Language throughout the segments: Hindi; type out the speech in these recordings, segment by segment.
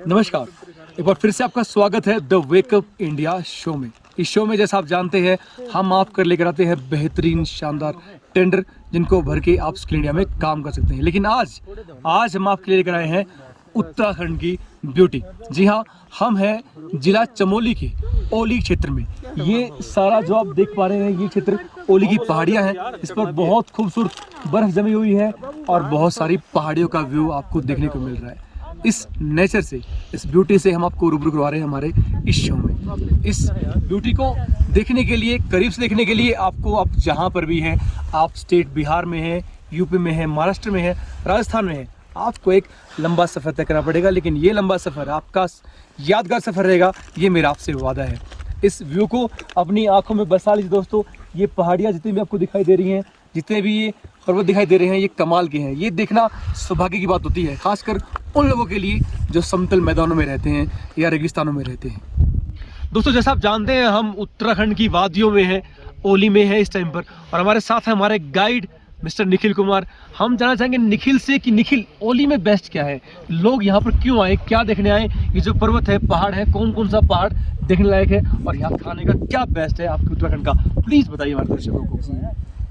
नमस्कार, एक बार फिर से आपका स्वागत है द वेकअप इंडिया शो में। इस शो में जैसा आप जानते हैं हम आपको लेकर आते हैं बेहतरीन शानदार टेंडर जिनको भर के आप स्किल इंडिया में काम कर सकते हैं। लेकिन आज हम आपके लिए लेकर आए हैं उत्तराखंड की ब्यूटी। जी हाँ, हम हैं जिला चमोली के ओली क्षेत्र में। ये सारा जो आप देख पा रहे हैं ये क्षेत्र ओली की पहाड़ियाँ हैं। इस पर बहुत खूबसूरत बर्फ जमी हुई है और बहुत सारी पहाड़ियों का व्यू आपको देखने को मिल रहा है। इस नेचर से, इस ब्यूटी से हम आपको रूबरू करवा रहे हैं हमारे इस शो में। इस ब्यूटी को देखने के लिए, करीब से देखने के लिए आपको, आप जहाँ पर भी हैं, आप स्टेट बिहार में हैं, यूपी में हैं, महाराष्ट्र में हैं, राजस्थान में हैं, आपको एक लंबा सफ़र तय करना पड़ेगा। लेकिन ये लंबा सफ़र आपका यादगार सफ़र रहेगा, ये मेरा आपसे वादा है। इस व्यू को अपनी आंखों में बसा लीजिए दोस्तों। ये पहाड़ियाँ जितनी भी आपको दिखाई दे रही हैं, जितने भी ये पर्वत दिखाई दे रहे हैं, ये कमाल के हैं। ये देखना सौभाग्य की बात होती है, खासकर उन लोगों के लिए जो समतल मैदानों में रहते हैं या रेगिस्तानों में रहते हैं। दोस्तों, जैसा आप जानते हैं हम उत्तराखंड की वादियों में हैं, ओली में है इस टाइम पर, और हमारे साथ है हमारे गाइड मिस्टर निखिल कुमार। हम जानना चाहेंगे निखिल से कि निखिल, ओली में बेस्ट क्या है, लोग यहाँ पर क्यों आए, क्या देखने आए, ये जो पर्वत है, पहाड़ है, कौन कौन सा पहाड़ देखने लायक है, और यहाँ खाने का क्या बेस्ट है आपके उत्तराखंड का, प्लीज़ बताइए हमारे दर्शकों को।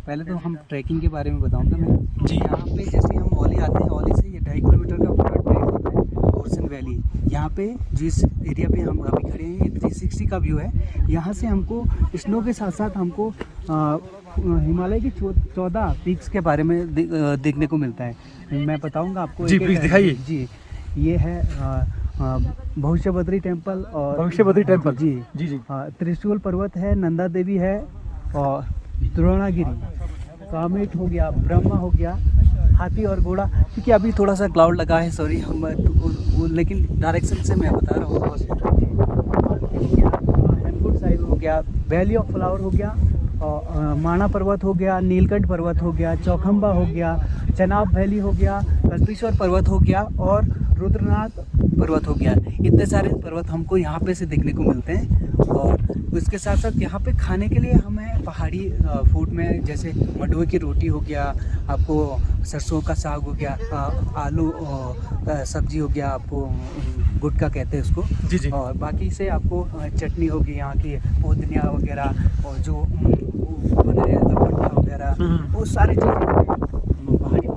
पहले तो हम ट्रैकिंग के बारे में बताऊंगा मैं जी। यहाँ पे जैसे हम ओली आते हैं, ओली से ये 2.5 किलोमीटर का पूरा ट्रैक होता है ओरसन वैली। यहाँ पे जिस एरिया पे हम अभी खड़े हैं, ये 360 का व्यू है। यहाँ से हमको स्नो के साथ साथ हमको हिमालय की 14 पीक्स के बारे में देखने को मिलता है। मैं बताऊंगा आपको। जी, प्लीज दिखाइए। जी, ये है भविष्य बद्री टेम्पल और भविष्य बद्री टेम्पल। जी जी जी। त्रिशूल पर्वत है, नंदा देवी है, और द्रोणागिरी, कामेट हो गया, ब्रह्मा हो गया, हाथी और घोड़ा। क्योंकि अभी थोड़ा सा क्लाउड लगा है, सॉरी हम लेकिन डायरेक्शन से मैं बता रहा हूँ। हेमकुंड साहिब हो गया, वैली ऑफ फ्लावर हो गया, और माना पर्वत हो गया, नीलकंठ पर्वत हो गया, चौखंबा हो गया, चनाब वैली हो गया, कल्पेश्वर पर्वत हो गया, और रुद्रनाथ पर्वत हो गया। इतने सारे पर्वत हमको यहाँ पे से देखने को मिलते हैं। और उसके साथ साथ यहाँ पे खाने के लिए हमें पहाड़ी फूड में जैसे मडुए की रोटी हो गया, आपको सरसों का साग हो गया, आलू सब्जी हो गया, आपको गुटका कहते हैं उसको। जी जी। और बाकी से आपको चटनी होगी यहाँ की, पुदीना वगैरह, और जो बनाया जाता है भट्टा वगैरह, वो सारी चीज़ें पहाड़ी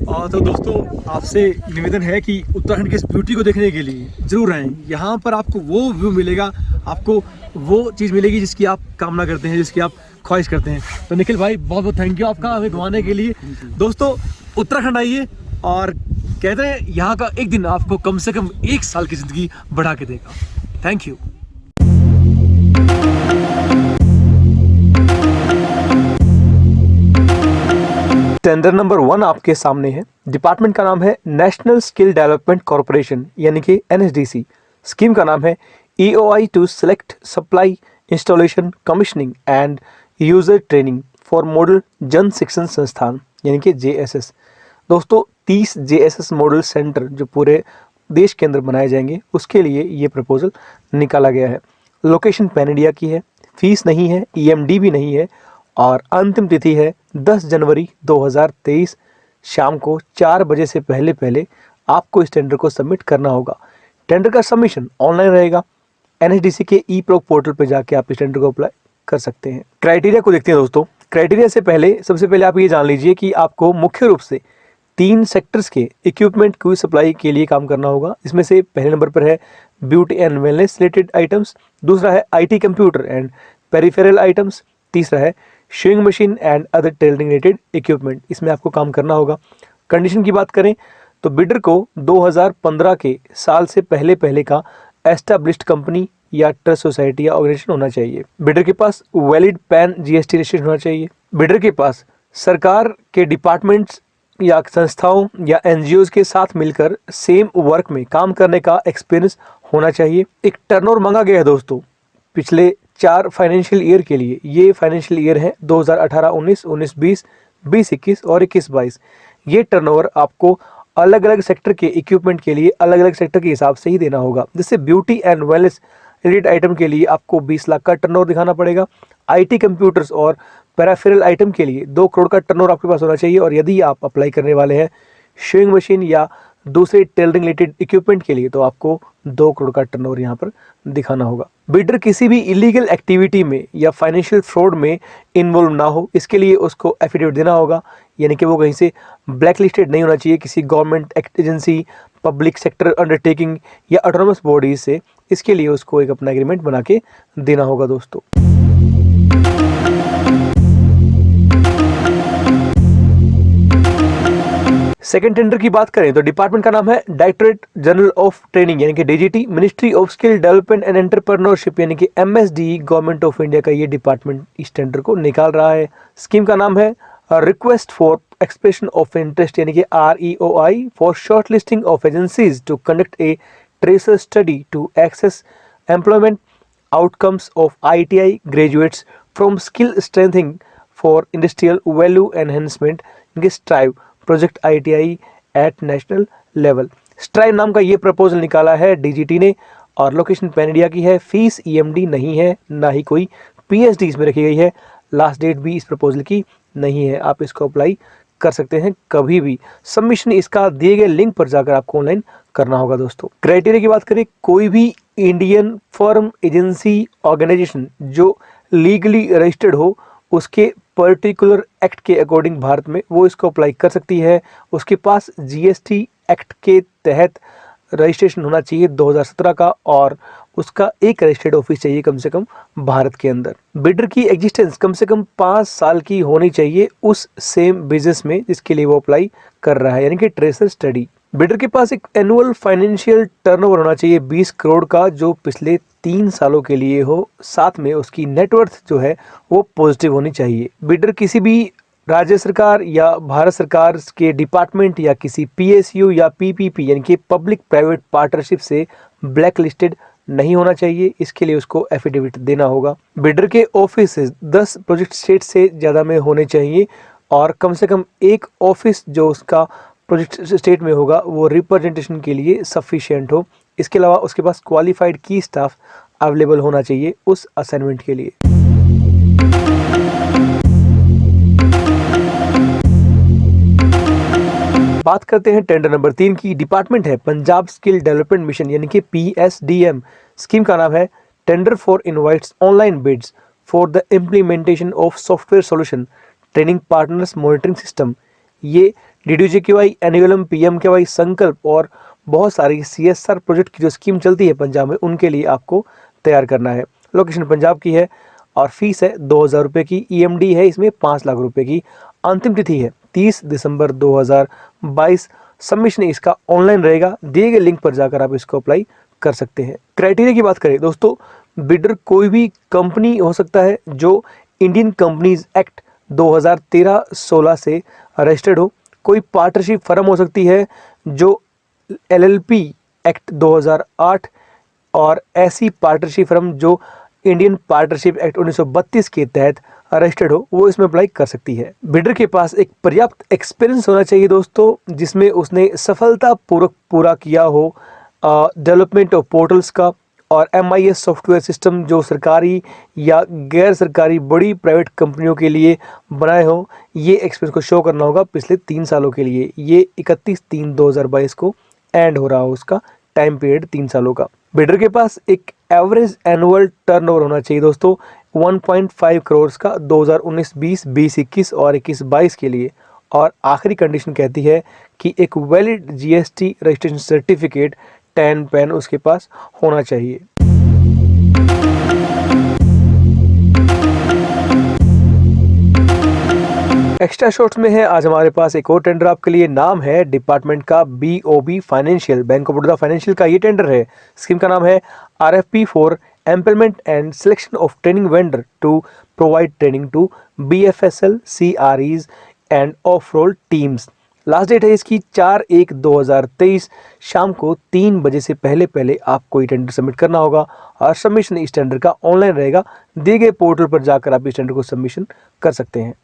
और तो दोस्तों, आपसे निवेदन है कि उत्तराखंड के इस ब्यूटी को देखने के लिए जरूर आएँ। यहाँ पर आपको वो व्यू मिलेगा, आपको वो चीज़ मिलेगी जिसकी आप कामना करते हैं, जिसकी आप ख्वाहिश करते हैं। तो निखिल भाई, बहुत बहुत थैंक यू आपका हमें घुमाने के लिए। दोस्तों, उत्तराखंड आइए, और कहते हैं यहाँ का एक दिन आपको कम से कम 1 साल की ज़िंदगी बढ़ा के देगा। Thank you. टेंडर नंबर 1 आपके सामने है। डिपार्टमेंट का नाम है नेशनल स्किल डेवलपमेंट कॉर्पोरेशन यानी कि NSDC। स्कीम का नाम है EOI to select supply installation commissioning and user training for model Jan Shikshan संस्थान यानी कि JSS। दोस्तों, 30 JSS मॉडल सेंटर जो पूरे देश के अंदर बनाए जाएंगे, उसके लिए ये प्रपोजल निकाला गया है। लोकेशन पैन इंडिया की है, फीस नहीं है, EMD भी नहीं है, और अंतिम तिथि है 10 जनवरी 2023 शाम को 4 बजे से पहले आपको इस टेंडर को सबमिट करना होगा। टेंडर का सबमिशन ऑनलाइन रहेगा। NSDC के ई-प्रो पोर्टल पर जाके आप इस टेंडर को अप्लाई कर सकते हैं। क्राइटेरिया को देखते हैं दोस्तों। क्राइटेरिया से पहले सबसे पहले आप ये जान लीजिए कि आपको मुख्य रूप से 3 सेक्टर्स के इक्विपमेंट की सप्लाई के लिए काम करना होगा। इसमें से पहले नंबर पर है beauty and wellness related items, दूसरा है IT computer and peripheral items, तीसरा है shaving machine and other tailoring related equipment. इसमें आपको काम करना होगा। कंडीशन की बात करें तो बिडर को 2015 के साल से पहले का एस्टैब्लिश्ड कंपनी या ट्रस्ट सोसाइटी या ऑर्गेनाइजेशन होना चाहिए। बिडर के पास वैलिड पैन GST रजिस्ट्रेशन होना चाहिए। बिडर के पास सरकार के डिपार्टमेंट्स या संस्थाओं या NGOs के साथ मिलकर सेम वर्क में काम करने का एक्सपीरियंस होना चाहिए। एक टर्नओवर मांगा गया है दोस्तों पिछले 4 फाइनेंशियल ईयर के लिए। ये फाइनेंशियल ईयर है 2018-19, 19-20, 20-21 और 21-22। ये टर्नओवर आपको अलग अलग सेक्टर के इक्विपमेंट के लिए अलग अलग सेक्टर के हिसाब से ही देना होगा। जैसे beauty and wellness related item के लिए आपको 20 लाख का टर्नओवर दिखाना पड़ेगा। IT कंप्यूटर्स और पैराफेरल आइटम के लिए 2 करोड़ का टर्नओवर आपके पास होना चाहिए। और यदि आप अप्लाई करने वाले हैं शेविंग मशीन या दूसरे टेलरिंग रिलेटेड इक्विपमेंट के लिए तो आपको 2 करोड़ का टर्नओवर यहाँ पर दिखाना होगा। बिडर किसी भी इलीगल एक्टिविटी में या फाइनेंशियल फ्रॉड में इन्वॉल्व ना हो, इसके लिए उसको एफिडेविट देना होगा, यानी कि वो कहीं से ब्लैक लिस्टेड नहीं होना चाहिए किसी government agency, public sector undertaking या ऑटोनोमस बॉडीज से। इसके लिए उसको एक अपना एग्रीमेंट बना के देना होगा दोस्तों। सेकंड टेंडर की बात करें तो डिपार्टमेंट का नाम है डायरेक्टरेट जनरल ऑफ ट्रेनिंग यानी कि DGT, ministry of skill development and entrepreneurship यानी कि एमएसडी, गवर्नमेंट ऑफ इंडिया का ये डिपार्टमेंट इस टेंडर को निकाल रहा है। स्कीम का नाम है request for expression of interest यानी कि REOI for shortlisting of agencies to conduct a tracer study to access employment outcomes of ITI graduates from skill strengthening for industrial value enhancement STRIVE project ITI at national level. STRIVE नाम का ये प्रपोजल निकाला है डीजीटी ने और लोकेशन पैन इंडिया की है। फीस EMD नहीं है, ना ही कोई PhD इसमें रखी गई है। लास्ट डेट भी इस प्रपोजल की नहीं है, आप इसको अप्लाई कर सकते हैं कभी भी। सबमिशन इसका दिए गए लिंक पर जाकर आपको ऑनलाइन करना होगा दोस्तों। क्राइटेरिया की बात करें, कोई भी इंडियन फर्म, एजेंसी, ऑर्गेनाइजेशन जो लीगली रजिस्टर्ड हो उसके पर्टिकुलर एक्ट के अकॉर्डिंग भारत में वो इसको अप्लाई कर सकती है। उसके पास GST एक्ट के तहत रजिस्ट्रेशन होना चाहिए 2017 का और उसका एक रजिस्टर्ड ऑफिस चाहिए कम से कम भारत के अंदर। बिडर की एग्जिस्टेंस कम से कम 5 साल की होनी चाहिए उस सेम बिजनेस में जिसके लिए वो अप्लाई कर रहा है, यानी कि ट्रेसर स्टडी। बिडर के पास एक एनुअल फाइनेंशियल टर्नओवर होना चाहिए 20 करोड़ का जो पिछले 3 सालों के लिए हो, साथ में उसकी नेटवर्थ जो है वो पॉजिटिव होनी चाहिए। बिडर किसी भी राज्य सरकार या भारत सरकार के डिपार्टमेंट या किसी PSU या PPP यानी कि पब्लिक प्राइवेट पार्टनरशिप से ब्लैक लिस्टेड नहीं होना चाहिए, इसके लिए उसको एफिडेविट देना होगा। बिडर के ऑफिस 10 प्रोजेक्ट स्टेट से ज़्यादा में होने चाहिए और कम से कम एक ऑफिस जो उसका प्रोजेक्ट स्टेट में होगा वो रिप्रेजेंटेशन के लिए सफिशिएंट हो। इसके अलावा उसके पास क्वालिफाइड की स्टाफ अवेलेबल होना चाहिए उस असाइनमेंट के लिए। बात करते हैं टेंडर नंबर 3 की। डिपार्टमेंट है पंजाब स्किल डेवलपमेंट मिशन यानी कि PSDM। स्कीम का नाम है tender for invites online bids for the implementation of software solution training partners monitoring system. ये DDGQI, एनुअलम, PMKY, संकल्प और बहुत सारी CSR प्रोजेक्ट की जो स्कीम चलती है पंजाब में उनके लिए आपको तैयार करना है। लोकेशन पंजाब की है और फीस है 2000 रुपये की। EMD है इसमें 5 लाख रुपए की। अंतिम तिथि है 30 दिसंबर 2022। सबमिशन इसका ऑनलाइन रहेगा, दिए गए लिंक पर जाकर आप इसको अप्लाई कर सकते हैं। क्राइटेरिया की बात करें दोस्तों, बिडर कोई भी कंपनी हो सकता है जो इंडियन कंपनीज एक्ट 2013-16 से रजिस्टर्ड हो। कोई पार्टनरशिप फर्म हो सकती है जो LLP एक्ट 2008 और ऐसी पार्टनरशिप फर्म जो इंडियन पार्टनरशिप एक्ट 1932 के तहत रजिस्टर्ड हो, वो इसमें अप्लाई कर सकती है। बिडर के पास एक पर्याप्त एक्सपीरियंस होना चाहिए दोस्तों, जिसमें उसने सफलतापूर्वक पूरा किया हो डेवलपमेंट ऑफ पोर्टल्स का और MIS सॉफ्टवेयर सिस्टम जो सरकारी या गैर सरकारी बड़ी प्राइवेट कंपनियों के लिए बनाए हो। ये एक्सपीरियंस को शो करना होगा पिछले 3 सालों के लिए। ये 31/3/2022 को एंड हो रहा हो उसका टाइम पीरियड 3 सालों का। बिडर के पास एक एवरेज एनुअल टर्नओवर होना चाहिए दोस्तों 1.5 करोड़ का 2019-20, 20-21 और 21-22 के लिए। और आखिरी कंडीशन कहती है कि एक valid GST registration certificate 10 PAN उसके पास होना चाहिए। एक्स्ट्रा शॉर्ट्स में है आज हमारे पास एक और टेंडर आपके लिए। नाम है डिपार्टमेंट का BOB financial, bank of Baroda financial का ये टेंडर है। स्कीम का नाम है RFP for employment and selection of training vendor to provide training to BFSL, CREs and off roll teams. Last date है इसकी 4/1/2023 शाम को 3 बजे से पहले आपको ये टेंडर सबमिट करना होगा और सबमिशन इस टेंडर का ऑनलाइन रहेगा। दिए गए पोर्टल पर जाकर आप इस टेंडर को सबमिशन कर सकते हैं।